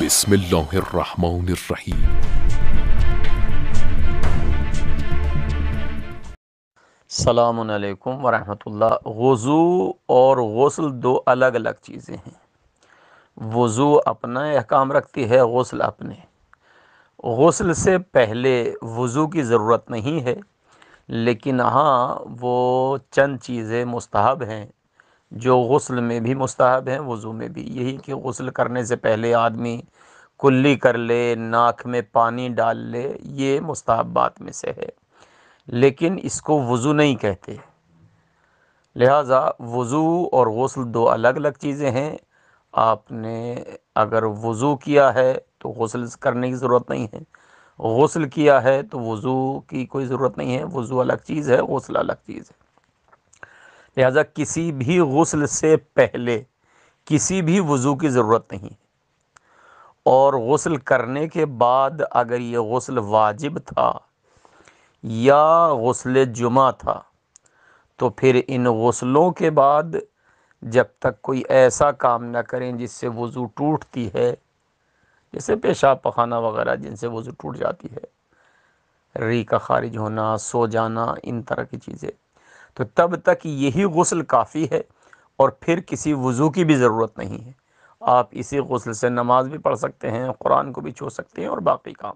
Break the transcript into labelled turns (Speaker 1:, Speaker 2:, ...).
Speaker 1: बिस्मिल्लाहिर्रहमानिर्रहीम।
Speaker 2: अस्सलामु अलैकुम वरहमतुल्लाह। वज़ू और गुस्ल दो अलग अलग चीज़ें हैं। वज़ू अपना अहकाम रखती है, गुस्ल अपने। गुस्ल से पहले वज़ू की ज़रूरत नहीं है, लेकिन हाँ वो चंद चीज़ें मुस्तहब हैं जो गुस्ल में भी मुस्तहब हैं, वज़ू में भी। यही कि गुस्ल करने से पहले आदमी कुल्ली कर ले, नाक में पानी डाल ले, ये मुस्तहबात में से है, लेकिन इसको वज़ू नहीं कहते। लिहाजा वज़ू और गुस्ल दो अलग अलग चीज़ें हैं। आपने अगर वज़ू किया है तो गुस्ल करने की ज़रूरत नहीं है, गुस्ल किया है तो वज़ू की कोई ज़रूरत नहीं है। वज़ू अलग चीज़ है, गुस्ल अलग चीज़ है। लिहाजा किसी भी गुस्ल से पहले किसी भी वज़ू की ज़रूरत नहीं है, और गुस्ल करने के बाद अगर ये गुस्ल वाजिब था या गुस्ल जुमा था तो फिर इन गुस्लों के बाद जब तक कोई ऐसा काम न करें जिससे वज़ू टूटती है, जैसे पेशाब पखाना वगैरह जिनसे वज़ू टूट जाती है, री का खारिज होना, सो जाना, इन तरह की चीज़ें, तो तब तक यही गुस्ल काफ़ी है और फिर किसी वज़ू की भी ज़रूरत नहीं है। आप इसी गुस्ल से नमाज भी पढ़ सकते हैं, कुरान को भी छू सकते हैं और बाकी काम।